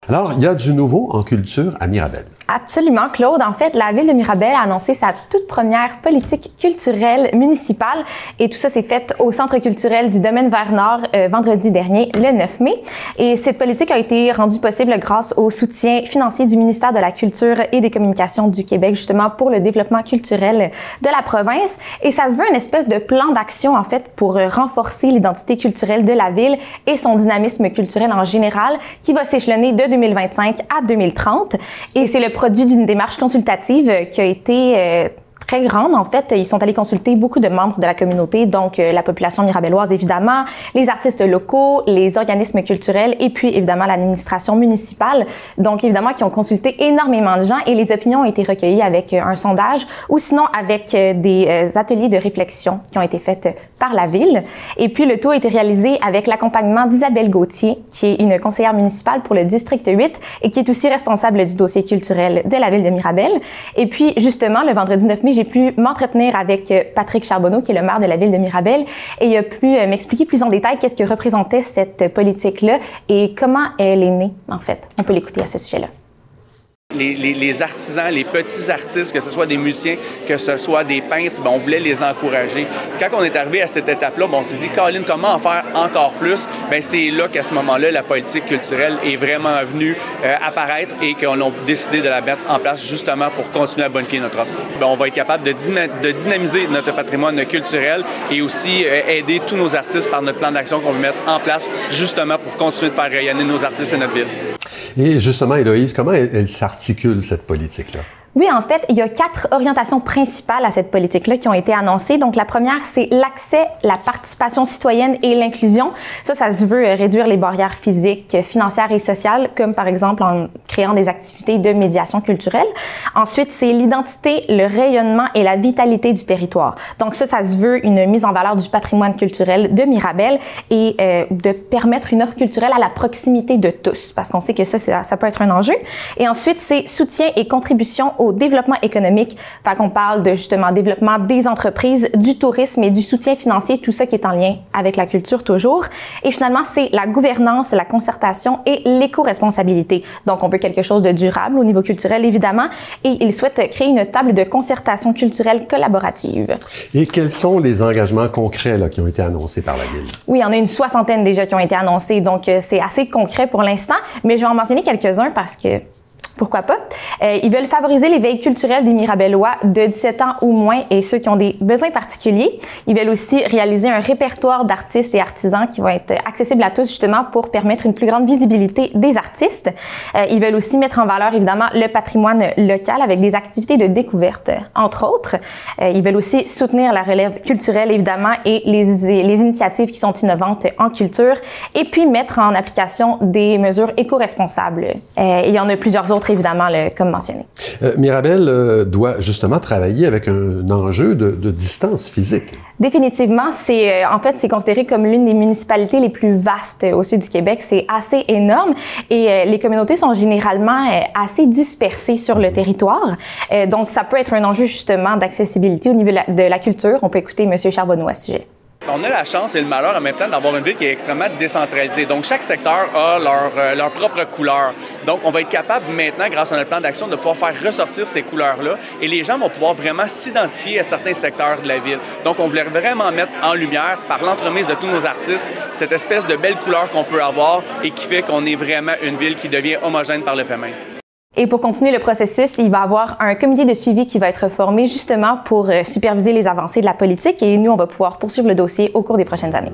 Alors, il y a du nouveau en culture à Mirabel. Absolument, Claude. En fait, la ville de Mirabel a annoncé sa toute première politique culturelle municipale et tout ça s'est fait au Centre culturel du Domaine Vers-Nord vendredi dernier, le 9 mai. Et cette politique a été rendue possible grâce au soutien financier du ministère de la Culture et des Communications du Québec, justement pour le développement culturel de la province. Et ça se veut une espèce de plan d'action, en fait, pour renforcer l'identité culturelle de la ville et son dynamisme culturel en général, qui va s'échelonner de 2025 à 2030. Et c'est le produit d'une démarche consultative qui a été très grande. En fait, ils sont allés consulter beaucoup de membres de la communauté, donc la population mirabelloise évidemment, les artistes locaux, les organismes culturels et puis évidemment l'administration municipale. Donc évidemment qui ont consulté énormément de gens et les opinions ont été recueillies avec un sondage ou sinon avec des ateliers de réflexion qui ont été faits par la ville. Et puis le tout a été réalisé avec l'accompagnement d'Isabelle Gauthier, qui est une conseillère municipale pour le district 8 et qui est aussi responsable du dossier culturel de la ville de Mirabel. Et puis justement, le vendredi 9 mai, j'ai pu m'entretenir avec Patrick Charbonneau, qui est le maire de la ville de Mirabel, et il a pu m'expliquer plus en détail qu'est-ce que représentait cette politique-là et comment elle est née, en fait. On peut l'écouter à ce sujet-là. Les artisans, les petits artistes, que ce soit des musiciens, que ce soit des peintres, on voulait les encourager. Quand on est arrivé à cette étape-là, on s'est dit, Caroline, comment en faire encore plus? C'est là qu'à ce moment-là, la politique culturelle est vraiment venue apparaître et qu'on a décidé de la mettre en place justement pour continuer à bonifier notre offre. On va être capable de dynamiser notre patrimoine culturel et aussi aider tous nos artistes par notre plan d'action qu'on veut mettre en place justement pour continuer de faire rayonner nos artistes et notre ville. Et justement, Héloïse, comment elle s'articule, cette politique-là? Oui, en fait, il y a 4 orientations principales à cette politique-là qui ont été annoncées. Donc, la première, c'est l'accès, la participation citoyenne et l'inclusion. Ça se veut réduire les barrières physiques, financières et sociales, comme par exemple en créant des activités de médiation culturelle. Ensuite, c'est l'identité, le rayonnement et la vitalité du territoire. Donc, ça se veut une mise en valeur du patrimoine culturel de Mirabel et de permettre une offre culturelle à la proximité de tous, parce qu'on sait que ça peut être un enjeu. Et ensuite, c'est soutien et contribution au développement économique. Fait qu'on parle de justement développement des entreprises, du tourisme et du soutien financier, tout ça qui est en lien avec la culture toujours. Et finalement, c'est la gouvernance, la concertation et l'éco-responsabilité. Donc, on veut quelque chose de durable au niveau culturel, évidemment, et il souhaite créer une table de concertation culturelle collaborative. Et quels sont les engagements concrets là, qui ont été annoncés par la ville? Oui, on a une 60aine déjà qui ont été annoncés, donc c'est assez concret pour l'instant, mais je vais en mentionner quelques-uns parce que pourquoi pas? Ils veulent favoriser l'éveil culturel des Mirabellois de 17 ans ou moins et ceux qui ont des besoins particuliers. Ils veulent aussi réaliser un répertoire d'artistes et artisans qui vont être accessibles à tous justement pour permettre une plus grande visibilité des artistes. Ils veulent aussi mettre en valeur évidemment le patrimoine local avec des activités de découverte, entre autres. Ils veulent aussi soutenir la relève culturelle évidemment et les initiatives qui sont innovantes en culture et puis mettre en application des mesures éco-responsables. Il y en a plusieurs autres évidemment, comme mentionné. Mirabel doit justement travailler avec un enjeu de distance physique. Définitivement, en fait, c'est considéré comme l'une des municipalités les plus vastes au sud du Québec. C'est assez énorme et les communautés sont généralement assez dispersées sur le territoire. Donc, ça peut être un enjeu justement d'accessibilité au niveau de la culture. On peut écouter M. Charbonneau à ce sujet. On a la chance et le malheur en même temps d'avoir une ville qui est extrêmement décentralisée. Donc, chaque secteur a leur propre couleur. Donc, on va être capable maintenant, grâce à notre plan d'action, de pouvoir faire ressortir ces couleurs-là et les gens vont pouvoir vraiment s'identifier à certains secteurs de la ville. Donc, on voulait vraiment mettre en lumière, par l'entremise de tous nos artistes, cette espèce de belle couleur qu'on peut avoir et qui fait qu'on est vraiment une ville qui devient homogène par le fait même. Et pour continuer le processus, il va y avoir un comité de suivi qui va être formé justement pour superviser les avancées de la politique et nous, on va pouvoir poursuivre le dossier au cours des prochaines années.